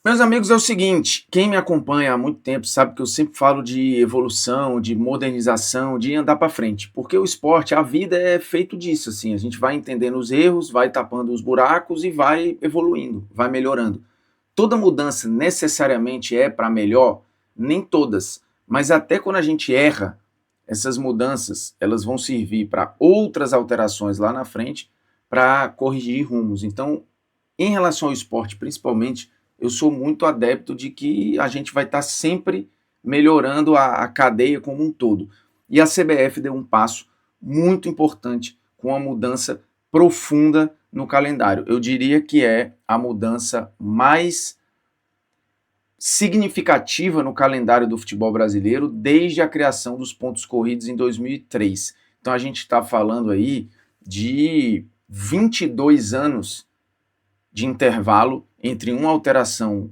Meus amigos, é o seguinte, quem me acompanha há muito tempo sabe que eu sempre falo de evolução, de modernização, de andar para frente, porque o esporte, a vida é feito disso, assim, a gente vai entendendo os erros, vai tapando os buracos e vai evoluindo, vai melhorando. Toda mudança necessariamente é para melhor? Nem todas, mas até quando a gente erra, essas mudanças, elas vão servir para outras alterações lá na frente, para corrigir rumos. Então, em relação ao esporte, principalmente, eu sou muito adepto de que a gente vai estar sempre melhorando a cadeia como um todo. E a CBF deu um passo muito importante com a mudança profunda no calendário. Eu diria que é a mudança mais significativa no calendário do futebol brasileiro desde a criação dos pontos corridos em 2003. Então a gente está falando aí de 22 anos de intervalo entre uma alteração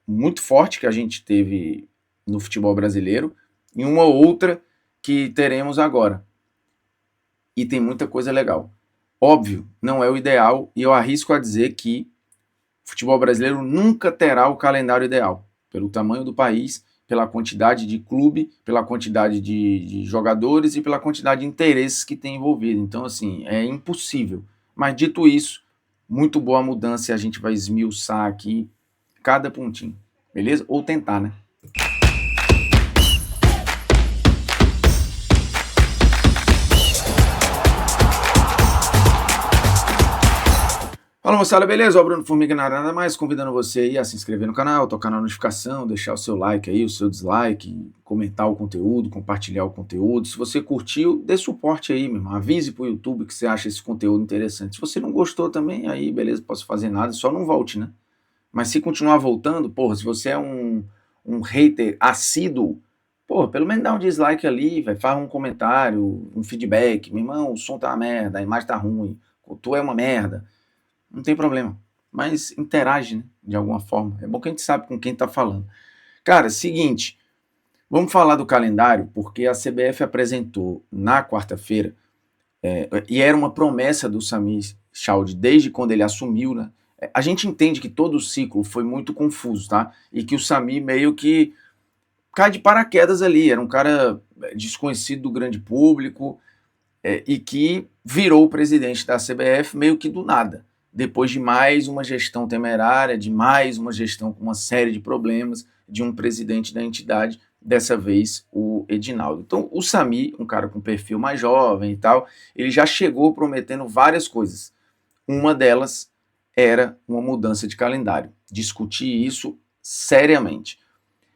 muito forte que a gente teve no futebol brasileiro e uma outra que teremos agora. E tem muita coisa legal. Óbvio, não é o ideal, e eu arrisco a dizer que o futebol brasileiro nunca terá o calendário ideal, pelo tamanho do país, pela quantidade de clube, pela quantidade de jogadores e pela quantidade de interesses que tem envolvido. Então, assim, é impossível. Mas, dito isso, muito boa mudança e a gente vai esmiuçar aqui cada pontinho, beleza? Ou tentar, né? Fala moçada, beleza? O Bruno Formiga nada mais, convidando você aí a se inscrever no canal, tocar na notificação, deixar o seu like aí, o seu dislike, comentar o conteúdo, compartilhar o conteúdo. Se você curtiu, dê suporte aí, meu irmão. Avise pro YouTube que você acha esse conteúdo interessante. Se você não gostou também, aí beleza, posso fazer nada, só não volte, né? Mas se continuar voltando, porra, se você é um hater assíduo, porra, pelo menos dá um dislike ali, véio, faz um comentário, um feedback. Meu irmão, o som tá uma merda, a imagem tá ruim, tu é uma merda. Não tem problema. Mas interage, né, de alguma forma. É bom que a gente sabe com quem tá falando. Cara, seguinte, vamos falar do calendário, porque a CBF apresentou na quarta-feira, e era uma promessa do Samir Chaud desde quando ele assumiu, né? A gente entende que todo o ciclo foi muito confuso, tá? E que o Samir meio que cai de paraquedas ali, era um cara desconhecido do grande público, e que virou o presidente da CBF meio que do nada, depois de mais uma gestão temerária, de mais uma gestão com uma série de problemas, de um presidente da entidade, dessa vez o Edinaldo. Então, o Samir, um cara com perfil mais jovem e tal, ele já chegou prometendo várias coisas. Uma delas era uma mudança de calendário, discutir isso seriamente.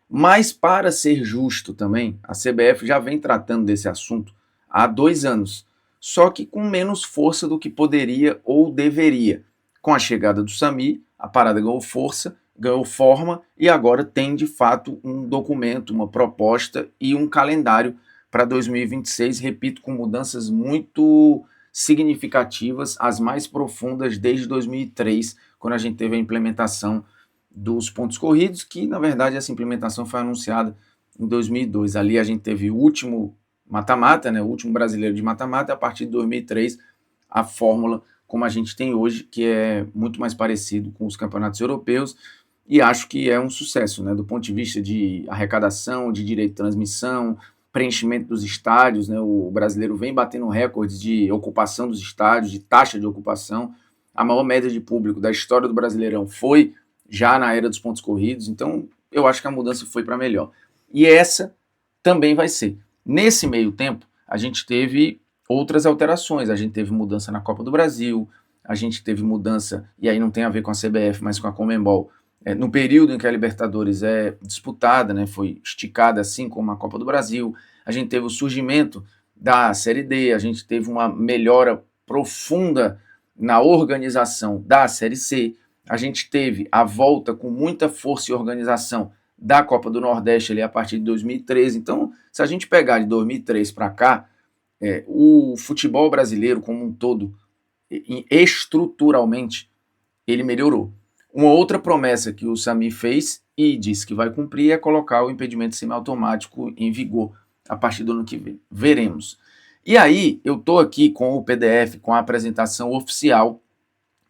Mas, para ser justo também, a CBF já vem tratando desse assunto há 2 anos, só que com menos força do que poderia ou deveria. Com a chegada do Samir, a parada ganhou força, ganhou forma e agora tem de fato um documento, uma proposta e um calendário para 2026, repito, com mudanças muito significativas, as mais profundas desde 2003, quando a gente teve a implementação dos pontos corridos, que na verdade essa implementação foi anunciada em 2002. Ali a gente teve o último mata-mata, né, o último brasileiro de mata-mata, e a partir de 2003 a fórmula como a gente tem hoje, que é muito mais parecido com os campeonatos europeus, e acho que é um sucesso, né, do ponto de vista de arrecadação, de direito de transmissão, preenchimento dos estádios, né, o brasileiro vem batendo recordes de ocupação dos estádios, de taxa de ocupação, a maior média de público da história do Brasileirão foi já na era dos pontos corridos, então eu acho que a mudança foi para melhor. E essa também vai ser. Nesse meio tempo, a gente teve outras alterações, a gente teve mudança na Copa do Brasil, a gente teve mudança, e aí não tem a ver com a CBF, mas com a Conmebol, no período em que a Libertadores é disputada, né, foi esticada assim como a Copa do Brasil, a gente teve o surgimento da Série D, a gente teve uma melhora profunda na organização da Série C, a gente teve a volta com muita força e organização da Copa do Nordeste ali a partir de 2013. Então, se a gente pegar de 2003 para cá, o futebol brasileiro como um todo, estruturalmente, ele melhorou. Uma outra promessa que o Samir fez e disse que vai cumprir é colocar o impedimento semiautomático em vigor a partir do ano que vem. Veremos. E aí, eu estou aqui com o PDF, com a apresentação oficial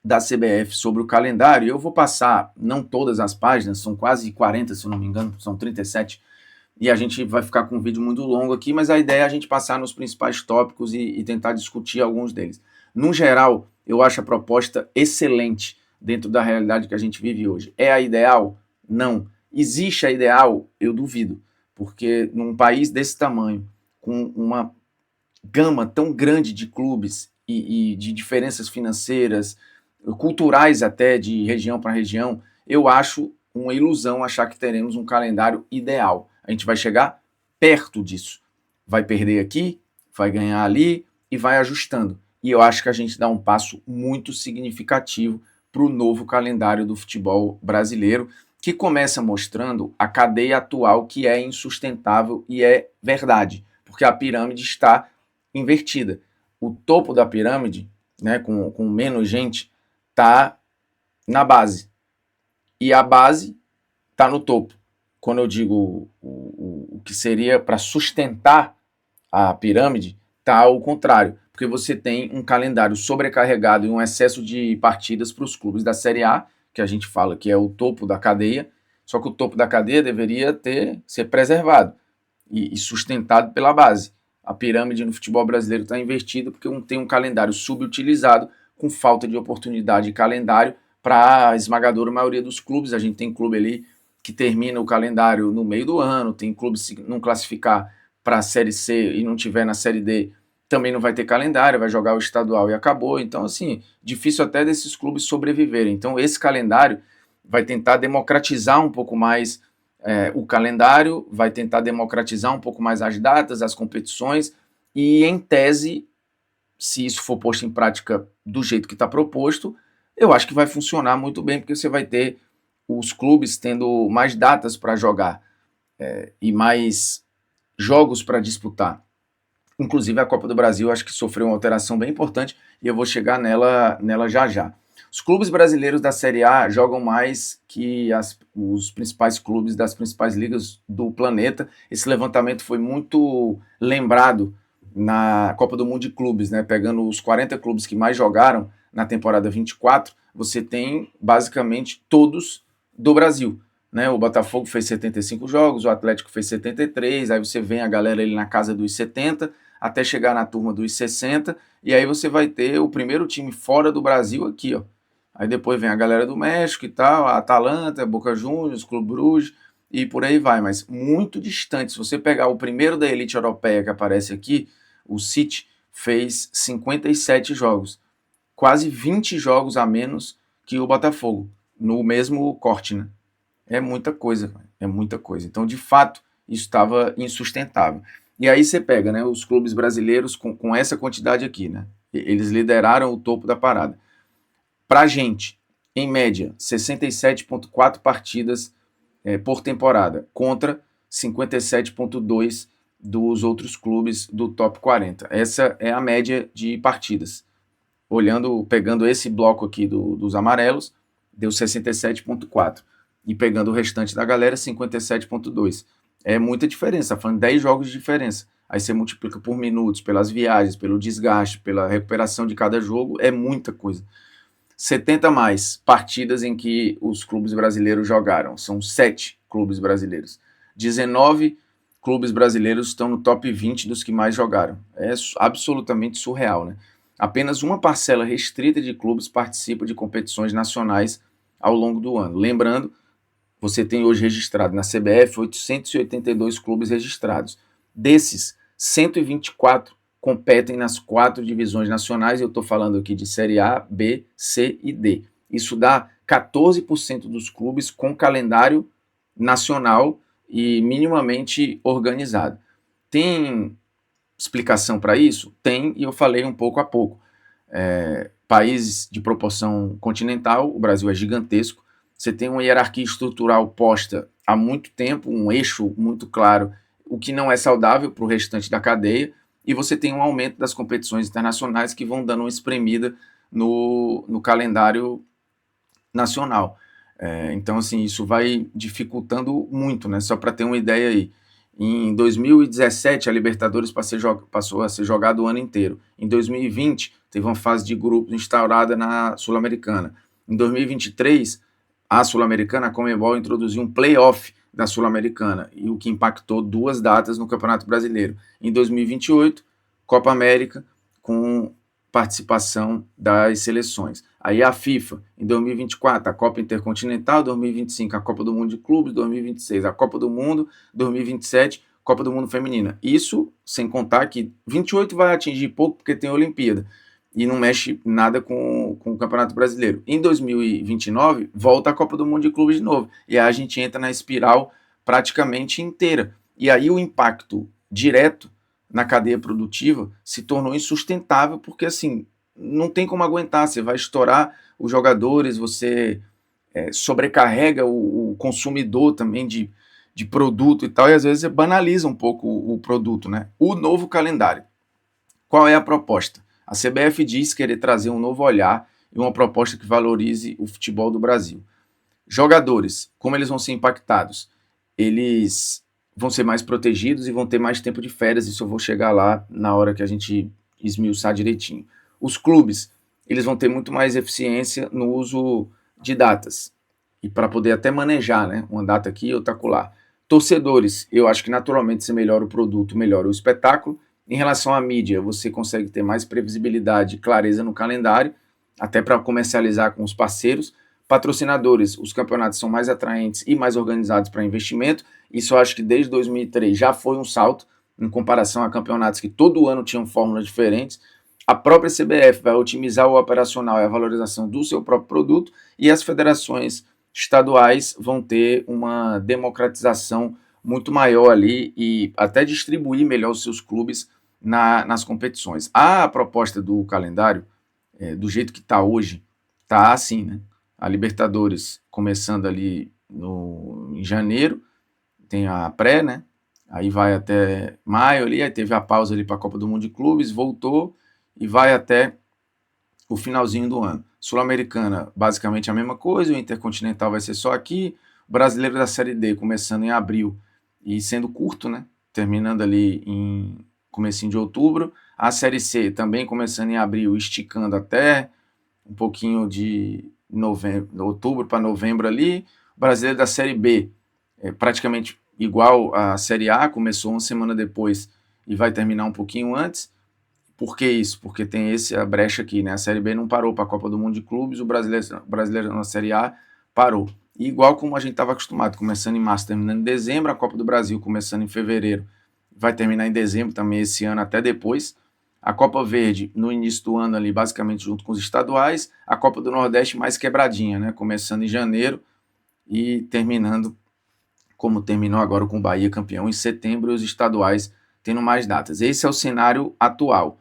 da CBF sobre o calendário. Eu vou passar, não todas as páginas, são quase 40, se eu não me engano, são 37, e a gente vai ficar com um vídeo muito longo aqui, mas a ideia é a gente passar nos principais tópicos e tentar discutir alguns deles. No geral, eu acho a proposta excelente dentro da realidade que a gente vive hoje. É a ideal? Não. Existe a ideal? Eu duvido, porque num país desse tamanho, com uma gama tão grande de clubes e de diferenças financeiras, culturais até, de região para região, eu acho uma ilusão achar que teremos um calendário ideal. A gente vai chegar perto disso. Vai perder aqui, vai ganhar ali e vai ajustando. E eu acho que a gente dá um passo muito significativo para o novo calendário do futebol brasileiro, que começa mostrando a cadeia atual que é insustentável e é verdade, porque a pirâmide está invertida. O topo da pirâmide, né, com menos gente, está na base. E a base está no topo. Quando eu digo o que seria para sustentar a pirâmide, está ao contrário. Porque você tem um calendário sobrecarregado e um excesso de partidas para os clubes da Série A, que a gente fala que é o topo da cadeia, só que o topo da cadeia deveria ser preservado e sustentado pela base. A pirâmide no futebol brasileiro está invertida porque tem um calendário subutilizado, com falta de oportunidade de calendário para a esmagadora maioria dos clubes. A gente tem clube ali que termina o calendário no meio do ano, tem clube se não classificar para a Série C e não tiver na Série D, também não vai ter calendário, vai jogar o estadual e acabou. Então, assim, difícil até desses clubes sobreviverem. Então, esse calendário vai tentar democratizar um pouco mais o calendário, vai tentar democratizar um pouco mais as datas, as competições, e em tese, se isso for posto em prática do jeito que está proposto, eu acho que vai funcionar muito bem, porque você vai ter os clubes tendo mais datas para jogar e mais jogos para disputar. Inclusive a Copa do Brasil acho que sofreu uma alteração bem importante e eu vou chegar nela já já. Os clubes brasileiros da Série A jogam mais que os principais clubes das principais ligas do planeta. Esse levantamento foi muito lembrado na Copa do Mundo de Clubes, né? Pegando os 40 clubes que mais jogaram na temporada 24, você tem basicamente todos do Brasil. Né? O Botafogo fez 75 jogos, o Atlético fez 73, aí você vem a galera ali na casa dos 70, até chegar na turma dos 60, e aí você vai ter o primeiro time fora do Brasil aqui, ó. Aí depois vem a galera do México e tal, a Atalanta, Boca Juniors, Clube Bruges, e por aí vai, mas muito distante. Se você pegar o primeiro da elite europeia que aparece aqui, o City fez 57 jogos, quase 20 jogos a menos que o Botafogo, no mesmo corte, né? É muita coisa, é muita coisa. Então, de fato, isso estava insustentável. E aí você pega, né, os clubes brasileiros com essa quantidade aqui, né? Eles lideraram o topo da parada. Para a gente, em média, 67,4 partidas por temporada, contra 57,2 dos outros clubes do top 40. Essa é a média de partidas. Pegando esse bloco aqui dos amarelos, deu 67,4. E pegando o restante da galera, 57,2. É muita diferença, tá falando 10 jogos de diferença. Aí você multiplica por minutos, pelas viagens, pelo desgaste, pela recuperação de cada jogo, é muita coisa. 70 mais partidas em que os clubes brasileiros jogaram. São 7 clubes brasileiros. 19 clubes brasileiros estão no top 20 dos que mais jogaram. É absolutamente surreal, né? Apenas uma parcela restrita de clubes participa de competições nacionais ao longo do ano. Lembrando, você tem hoje registrado na CBF 882 clubes registrados. Desses, 124 competem nas 4 divisões nacionais. Eu estou falando aqui de Série A, B, C e D. Isso dá 14% dos clubes com calendário nacional e minimamente organizado. Tem explicação para isso? Tem, e eu falei um pouco a pouco. Países de proporção continental, o Brasil é gigantesco, você tem uma hierarquia estrutural posta há muito tempo, um eixo muito claro, o que não é saudável para o restante da cadeia, e você tem um aumento das competições internacionais que vão dando uma espremida no calendário nacional. Então, assim, isso vai dificultando muito, né? Só para ter uma ideia aí. Em 2017, a Libertadores passou a ser jogada o ano inteiro. Em 2020, teve uma fase de grupos instaurada na Sul-Americana. Em 2023, a Sul-Americana, a Conmebol, introduziu um play-off da Sul-Americana, e o que impactou 2 datas no Campeonato Brasileiro. Em 2028, Copa América, com participação das seleções. Aí a FIFA, em 2024, a Copa Intercontinental, 2025, a Copa do Mundo de Clubes, 2026, a Copa do Mundo, 2027, Copa do Mundo Feminina. Isso sem contar que 28 vai atingir pouco porque tem a Olimpíada e não mexe nada com o Campeonato Brasileiro. Em 2029, volta a Copa do Mundo de Clubes de novo. E aí a gente entra na espiral praticamente inteira. E aí o impacto direto na cadeia produtiva se tornou insustentável, porque assim, não tem como aguentar, você vai estourar os jogadores, você sobrecarrega o consumidor também de produto e tal, e às vezes você banaliza um pouco o produto, né? O novo calendário. Qual é a proposta? A CBF diz querer trazer um novo olhar e uma proposta que valorize o futebol do Brasil. Jogadores, como eles vão ser impactados? Eles vão ser mais protegidos e vão ter mais tempo de férias, isso eu vou chegar lá na hora que a gente esmiuçar direitinho. Os clubes, eles vão ter muito mais eficiência no uso de datas, e para poder até manejar, né, uma data aqui e outra acolá. Torcedores, eu acho que naturalmente você melhora o produto, melhora o espetáculo. Em relação à mídia, você consegue ter mais previsibilidade e clareza no calendário, até para comercializar com os parceiros. Patrocinadores, os campeonatos são mais atraentes e mais organizados para investimento. Isso eu acho que desde 2003 já foi um salto, em comparação a campeonatos que todo ano tinham fórmulas diferentes. A própria CBF vai otimizar o operacional e a valorização do seu próprio produto, e as federações estaduais vão ter uma democratização muito maior ali e até distribuir melhor os seus clubes nas competições. A proposta do calendário, do jeito que está hoje, está assim, né? A Libertadores começando ali em janeiro, tem a pré, né? Aí vai até maio ali, aí teve a pausa ali para a Copa do Mundo de Clubes, voltou e vai até o finalzinho do ano. Sul-Americana, basicamente a mesma coisa, o Intercontinental vai ser só aqui, o Brasileiro da Série D começando em abril e sendo curto, né? Terminando ali em comecinho de outubro, a Série C também começando em abril, esticando até um pouquinho de outubro para novembro ali, o Brasileiro da Série B praticamente igual à Série A, começou uma semana depois e vai terminar um pouquinho antes. Por que isso? Porque tem a brecha aqui, né? A Série B não parou para a Copa do Mundo de Clubes, o brasileiro na Série A parou. E igual como a gente estava acostumado, começando em março, terminando em dezembro, a Copa do Brasil começando em fevereiro, vai terminar em dezembro também esse ano, até depois. A Copa Verde no início do ano ali, basicamente junto com os estaduais. A Copa do Nordeste mais quebradinha, né? Começando em janeiro e terminando como terminou agora com o Bahia campeão em setembro, e os estaduais tendo mais datas. Esse é o cenário atual.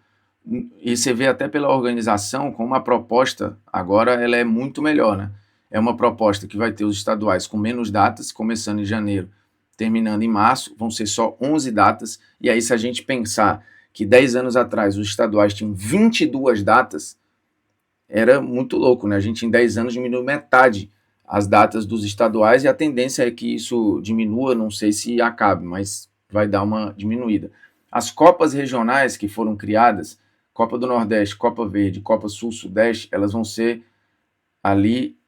E você vê até pela organização como a proposta agora ela é muito melhor, né? É uma proposta que vai ter os estaduais com menos datas, começando em janeiro, terminando em março, vão ser só 11 datas, e aí se a gente pensar que 10 anos atrás os estaduais tinham 22 datas, era muito louco, né? A gente em 10 anos diminuiu metade as datas dos estaduais, e a tendência é que isso diminua, não sei se acabe, mas vai dar uma diminuída. As copas regionais que foram criadas, Copa do Nordeste, Copa Verde, Copa Sul-Sudeste, elas vão ser ali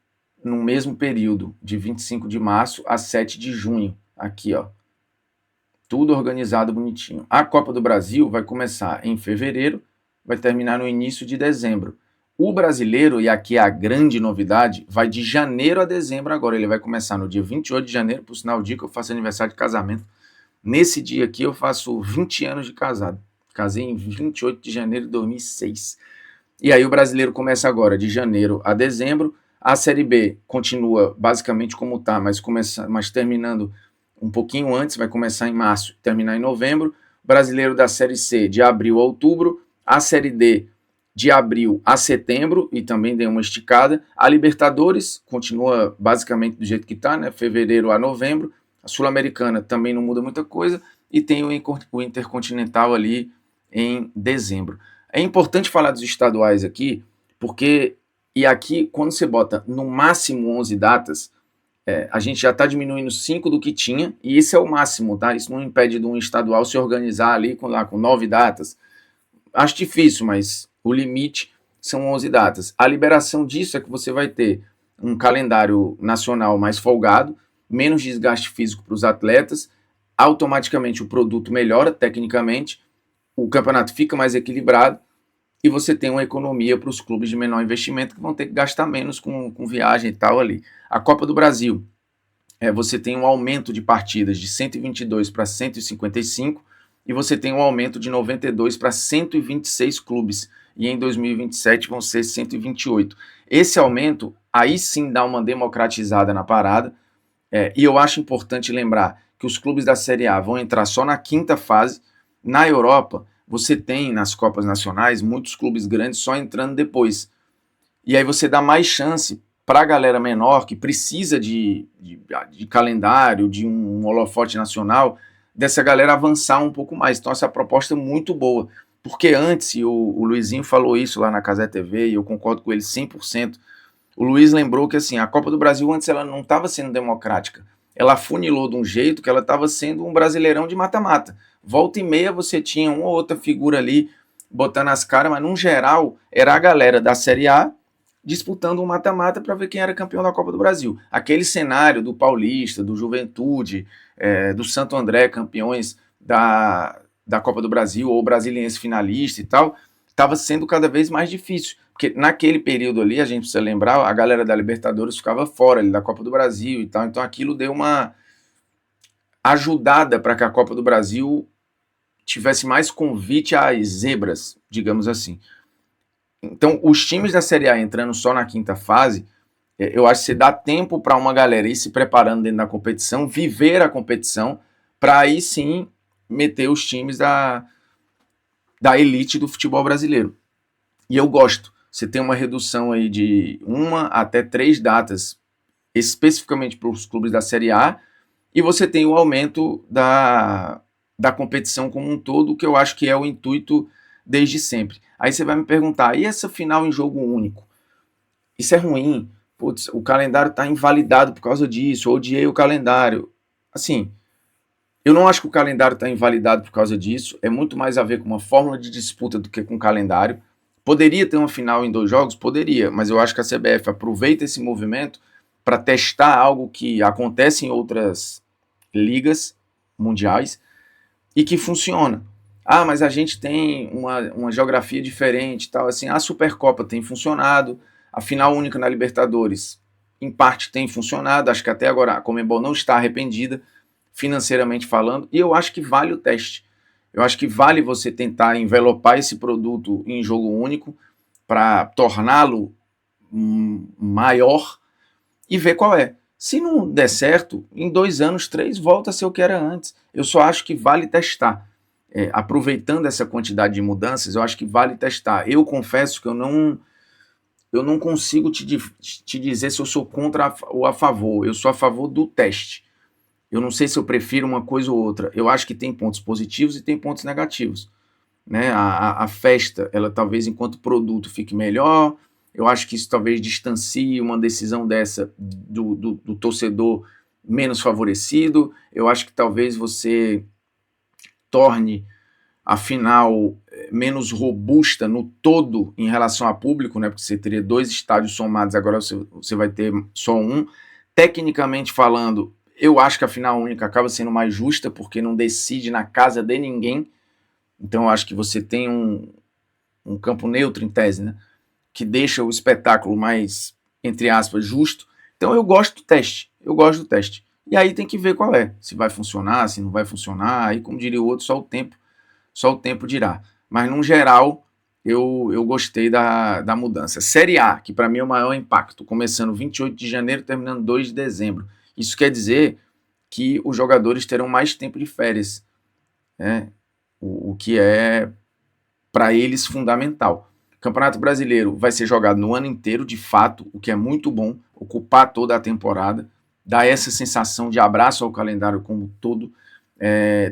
no mesmo período, de 25 de março a 7 de junho, aqui ó, tudo organizado bonitinho. A Copa do Brasil vai começar em fevereiro, vai terminar no início de dezembro. O brasileiro, e aqui é a grande novidade, vai de janeiro a dezembro agora. Ele vai começar no dia 28 de janeiro, por sinal, o dia que eu faço aniversário de casamento. Nesse dia aqui eu faço 20 anos de casado. Casei em 28 de janeiro de 2006. E aí o brasileiro começa agora de janeiro a dezembro. A Série B continua basicamente como está, mas terminando um pouquinho antes, vai começar em março, terminar em novembro. O brasileiro da Série C de abril a outubro. A Série D de abril a setembro, e também deu uma esticada. A Libertadores continua basicamente do jeito que está, né? Fevereiro a novembro. A Sul-Americana também não muda muita coisa, e tem o Intercontinental ali em dezembro. É importante falar dos estaduais aqui, porque, e aqui, quando você bota no máximo 11 datas, a gente já está diminuindo 5 do que tinha, e isso é o máximo, tá? Isso não impede de um estadual se organizar ali com 9 datas. Acho difícil, mas o limite são 11 datas. A liberação disso é que você vai ter um calendário nacional mais folgado, menos desgaste físico para os atletas, automaticamente o produto melhora tecnicamente, o campeonato fica mais equilibrado e você tem uma economia para os clubes de menor investimento que vão ter que gastar menos com viagem e tal ali. A Copa do Brasil, você tem um aumento de partidas de 122 para 155 e você tem um aumento de 92 para 126 clubes. E em 2027 vão ser 128. Esse aumento, aí sim dá uma democratizada na parada. E eu acho importante lembrar que os clubes da Série A vão entrar só na quinta fase. Na Europa, você tem nas Copas Nacionais muitos clubes grandes só entrando depois. E aí você dá mais chance para a galera menor que precisa de calendário, de um holofote nacional, dessa galera avançar um pouco mais. Então essa proposta é muito boa. Porque antes, e o Luizinho falou isso lá na Cazé TV, e eu concordo com ele 100%, o Luiz lembrou que assim, a Copa do Brasil antes ela não estava sendo democrática. Ela funilou de um jeito que ela estava sendo um brasileirão de mata-mata. Volta e meia você tinha uma ou outra figura ali botando as caras, mas no geral era a galera da Série A disputando um mata-mata para ver quem era campeão da Copa do Brasil. Aquele cenário do Paulista, do Juventude, do Santo André, campeões da Copa do Brasil, ou brasiliense finalista e tal, estava sendo cada vez mais difícil. Porque naquele período ali, a gente precisa lembrar, a galera da Libertadores ficava fora ali, da Copa do Brasil e tal, então aquilo deu uma ajudada para que a Copa do Brasil tivesse mais convite às zebras, digamos assim. Então, os times da Série A entrando só na quinta fase, eu acho que você dá tempo para uma galera ir se preparando dentro da competição, viver a competição, para aí sim meter os times da elite do futebol brasileiro. E eu gosto. Você tem uma redução aí de 1 até 3 datas, especificamente para os clubes da Série A, e você tem o aumento da competição como um todo, que eu acho que é o intuito desde sempre. Aí você vai me perguntar, e essa final em jogo único? Isso é ruim? Putz, o calendário está invalidado por causa disso, eu odiei o calendário. Assim, eu não acho que o calendário está invalidado por causa disso, é muito mais a ver com uma fórmula de disputa do que com o calendário. Poderia ter uma final em 2 jogos? Poderia, mas eu acho que a CBF aproveita esse movimento para testar algo que acontece em outras ligas mundiais e que funciona. Ah, mas a gente tem uma geografia diferente, tal assim. A Supercopa tem funcionado, a final única na Libertadores, em parte tem funcionado. Acho que até agora a Conmebol não está arrependida, financeiramente falando, e eu acho que vale o teste. Eu acho que vale você tentar envelopar esse produto em jogo único para torná-lo maior e ver qual é. Se não der certo, em 2 anos, 3, volta a ser o que era antes. Eu só acho que vale testar. Aproveitando essa quantidade de mudanças, eu acho que vale testar. Eu confesso que eu não consigo te dizer se eu sou contra ou a favor. Eu sou a favor do teste. Eu não sei se eu prefiro uma coisa ou outra. Eu acho que tem pontos positivos e tem pontos negativos. Né? A festa, ela talvez enquanto produto fique melhor. Eu acho que isso talvez distancie uma decisão dessa do torcedor menos favorecido. Eu acho que talvez você torne a final menos robusta no todo em relação a público, né? Porque você teria 2 estádios somados, agora você vai ter só um. Tecnicamente falando, eu acho que a final única acaba sendo mais justa, porque não decide na casa de ninguém. Então eu acho que você tem um campo neutro em tese, né? Que deixa o espetáculo mais, entre aspas, justo. Então eu gosto do teste. E aí tem que ver qual é. Se vai funcionar, se não vai funcionar. Aí, como diria o outro, só o tempo dirá. Mas, no geral, eu gostei da mudança. Série A, que para mim é o maior impacto, começando 28 de janeiro, terminando 2 de dezembro. Isso quer dizer que os jogadores terão mais tempo de férias, né? O que é, para eles, fundamental. O Campeonato Brasileiro vai ser jogado no ano inteiro, de fato, o que é muito bom, ocupar toda a temporada, dá essa sensação de abraço ao calendário como um todo.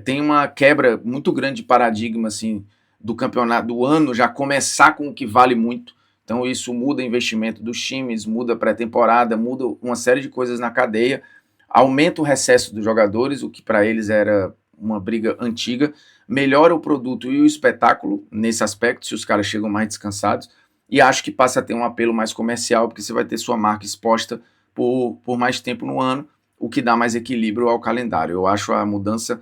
Tem uma quebra muito grande de paradigma assim, do campeonato do ano, já começar com o que vale muito. Então isso muda o investimento dos times, muda a pré-temporada, muda uma série de coisas na cadeia, aumenta o recesso dos jogadores, o que para eles era uma briga antiga, melhora o produto e o espetáculo nesse aspecto, se os caras chegam mais descansados. e acho que passa a ter um apelo mais comercial, porque você vai ter sua marca exposta por mais tempo no ano, o que dá mais equilíbrio ao calendário. Eu acho a mudança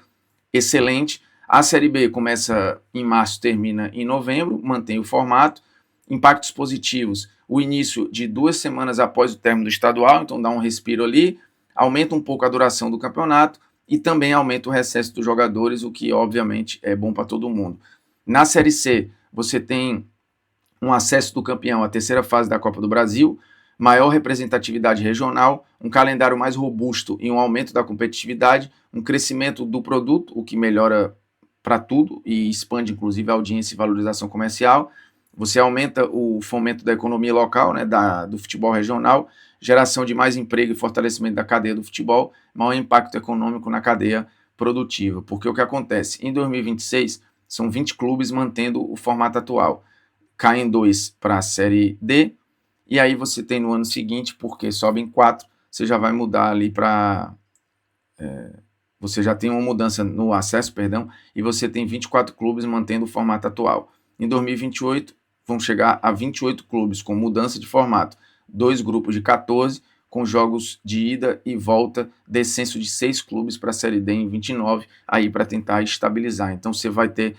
excelente. A Série B começa em março, termina em novembro, mantém o formato. Impactos positivos, o início de 2 semanas após o término do estadual, então dá um respiro ali, aumenta um pouco a duração do campeonato e também aumenta o recesso dos jogadores, o que obviamente é bom para todo mundo. Na Série C, você tem um acesso do campeão à terceira fase da Copa do Brasil, maior representatividade regional, um calendário mais robusto e um aumento da competitividade, um crescimento do produto, o que melhora para tudo e expande inclusive a audiência e valorização comercial. Você aumenta o fomento da economia local, né, do futebol regional, geração de mais emprego e fortalecimento da cadeia do futebol, maior impacto econômico na cadeia produtiva. Porque o que acontece? Em 2026, são 20 clubes mantendo o formato atual. Caem 2 para a Série D, e aí você tem no ano seguinte, porque sobem 4, você já vai mudar ali para... você já tem uma mudança no acesso, perdão, e você tem 24 clubes mantendo o formato atual. Em 2028, vão chegar a 28 clubes com mudança de formato, 2 grupos de 14, com jogos de ida e volta, descenso de 6 clubes para a Série D em 29, aí para tentar estabilizar. Então você vai ter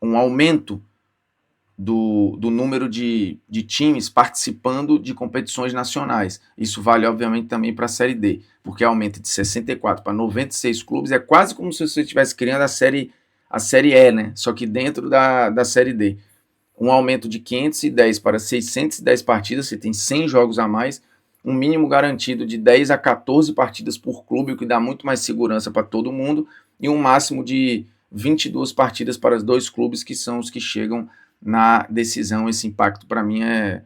um aumento do número de times participando de competições nacionais. Isso vale, obviamente, também para a Série D, porque aumenta de 64 para 96 clubes, é quase como se você estivesse criando a série E, né? Só que dentro da Série D. Um aumento de 510 para 610 partidas, você tem 100 jogos a mais, um mínimo garantido de 10 a 14 partidas por clube, o que dá muito mais segurança para todo mundo, e um máximo de 22 partidas para os 2 clubes, que são os que chegam na decisão. Esse impacto para mim é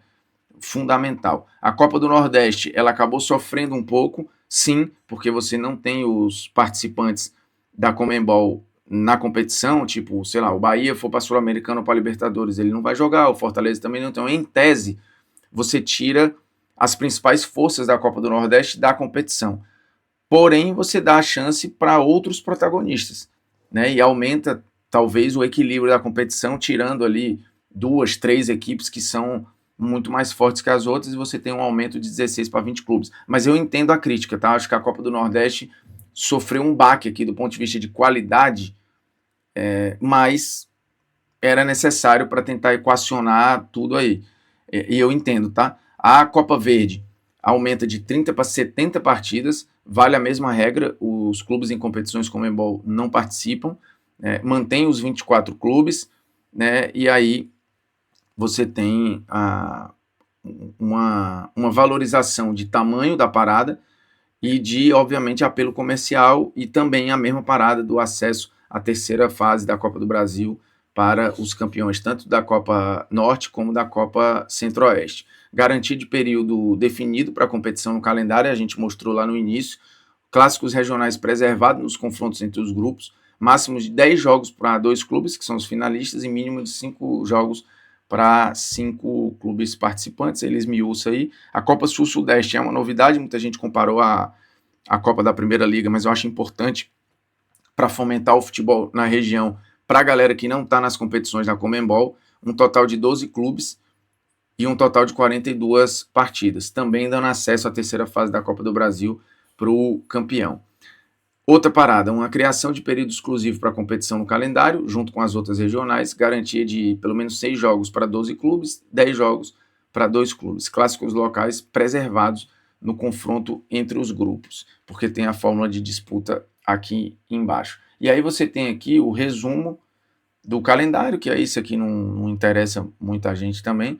fundamental. A Copa do Nordeste, ela acabou sofrendo um pouco, sim, porque você não tem os participantes da Conmebol na competição, tipo, sei lá, o Bahia for para a Sul-Americana ou para a Libertadores, ele não vai jogar, o Fortaleza também não. Então, em tese, você tira as principais forças da Copa do Nordeste da competição. Porém, você dá a chance para outros protagonistas, né? E aumenta, talvez, o equilíbrio da competição, tirando ali 2, 3 equipes que são muito mais fortes que as outras, e você tem um aumento de 16 para 20 clubes. Mas eu entendo a crítica, tá? Acho que a Copa do Nordeste sofreu um baque aqui do ponto de vista de qualidade, mas era necessário para tentar equacionar tudo aí. E eu entendo, tá? A Copa Verde aumenta de 30 para 70 partidas, vale a mesma regra, os clubes em competições como Conmebol não participam, mantém os 24 clubes, né? E aí você tem uma valorização de tamanho da parada e de, obviamente, apelo comercial, e também a mesma parada do acesso à terceira fase da Copa do Brasil para os campeões, tanto da Copa Norte como da Copa Centro-Oeste. Garantia de período definido para a competição no calendário, a gente mostrou lá no início, clássicos regionais preservados nos confrontos entre os grupos, máximo de 10 jogos para 2 clubes, que são os finalistas, e mínimo de 5 jogos para 5 clubes participantes. Eles esmiuçam aí. A Copa Sul-Sudeste é uma novidade, muita gente comparou a Copa da Primeira Liga, mas eu acho importante para fomentar o futebol na região, para a galera que não está nas competições da Conmebol, um total de 12 clubes e um total de 42 partidas, também dando acesso à terceira fase da Copa do Brasil para o campeão. Outra parada, uma criação de período exclusivo para a competição no calendário, junto com as outras regionais, garantia de pelo menos 6 jogos para 12 clubes, 10 jogos para 2 clubes, clássicos locais preservados no confronto entre os grupos, porque tem a fórmula de disputa aqui embaixo. E aí você tem aqui o resumo do calendário, que é isso aqui, não interessa muita gente também.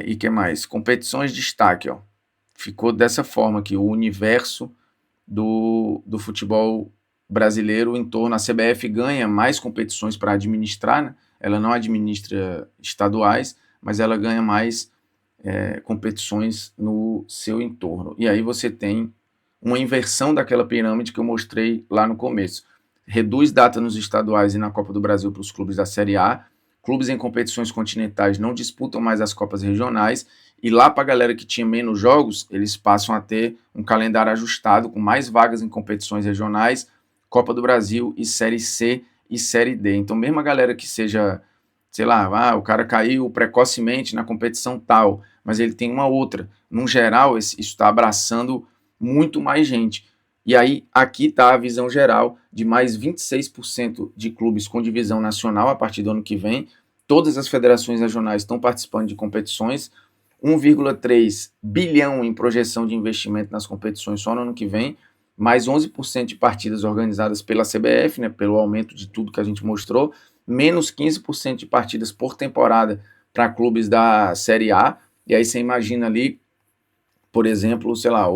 E que mais? Competições de destaque, ó. Ficou dessa forma aqui, o universo do futebol brasileiro em torno. A CBF ganha mais competições para administrar, né? Ela não administra estaduais, mas ela ganha mais competições no seu entorno. E aí você tem uma inversão daquela pirâmide que eu mostrei lá no começo. Reduz data nos estaduais e na Copa do Brasil para os clubes da Série A. Clubes em competições continentais não disputam mais as Copas regionais, e lá para a galera que tinha menos jogos, eles passam a ter um calendário ajustado, com mais vagas em competições regionais, Copa do Brasil e Série C e Série D. Então, mesmo a galera que seja sei lá, o cara caiu precocemente na competição tal, mas ele tem uma outra. No geral, isso está abraçando muito mais gente. E aí, aqui está a visão geral de mais 26% de clubes com divisão nacional a partir do ano que vem. Todas as federações regionais estão participando de competições. 1,3 bilhão em projeção de investimento nas competições só no ano que vem, mais 11% de partidas organizadas pela CBF, né, pelo aumento de tudo que a gente mostrou, menos 15% de partidas por temporada para clubes da Série A. E aí você imagina ali, por exemplo, sei lá,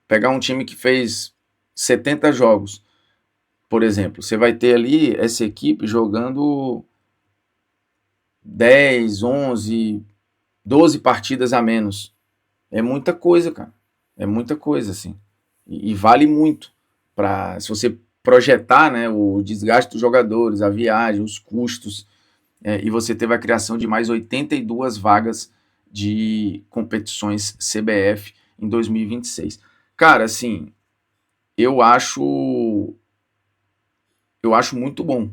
pegar um time que fez 70 jogos, por exemplo, você vai ter ali essa equipe jogando 10, 11, 12 partidas a menos. É muita coisa, cara. É muita coisa, assim. E vale muito. Se você projetar, né, o desgaste dos jogadores, a viagem, os custos, e você teve a criação de mais 82 vagas de competições CBF em 2026. Cara, assim, eu acho muito bom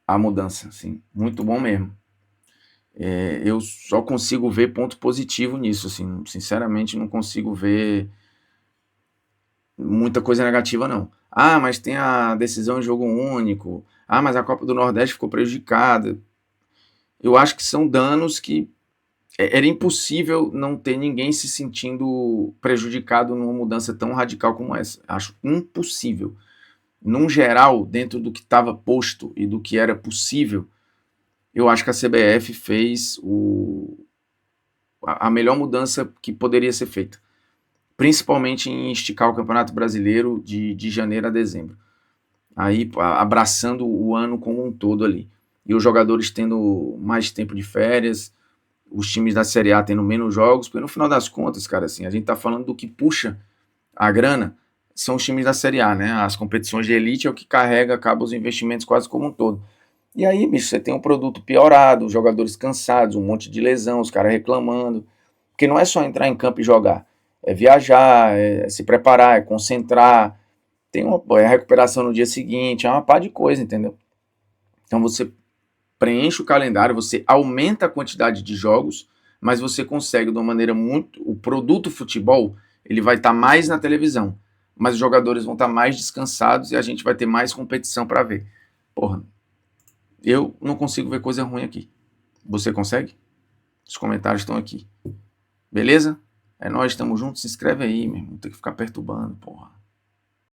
a mudança, assim, muito bom mesmo. Eu só consigo ver ponto positivo nisso, assim, sinceramente não consigo ver muita coisa negativa, não. Ah, mas tem a decisão em jogo único. Ah, mas a Copa do Nordeste ficou prejudicada. Eu acho que são danos que era impossível não ter ninguém se sentindo prejudicado numa mudança tão radical como essa. Acho impossível. Num geral, dentro do que estava posto e do que era possível, eu acho que a CBF fez a melhor mudança que poderia ser feita. Principalmente em esticar o Campeonato Brasileiro de janeiro a dezembro. Aí abraçando o ano como um todo ali. E os jogadores tendo mais tempo de férias, os times da Série A tendo menos jogos, porque no final das contas, cara, assim, a gente tá falando do que puxa a grana, são os times da Série A, né? As competições de elite é o que carrega, acaba os investimentos quase como um todo. E aí, bicho, você tem um produto piorado, os jogadores cansados, um monte de lesão, os caras reclamando. Porque não é só entrar em campo e jogar. É viajar, é se preparar, é concentrar, tem uma recuperação no dia seguinte, é uma pá de coisa, entendeu? Então você preenche o calendário, você aumenta a quantidade de jogos, mas você consegue de uma maneira muito. O produto futebol ele vai estar mais na televisão, mas os jogadores vão estar mais descansados e a gente vai ter mais competição para ver. Porra, eu não consigo ver coisa ruim aqui. Você consegue? Os comentários estão aqui. Beleza? É nóis, tamo junto. Se inscreve aí, meu irmão. Não tem que ficar perturbando, porra.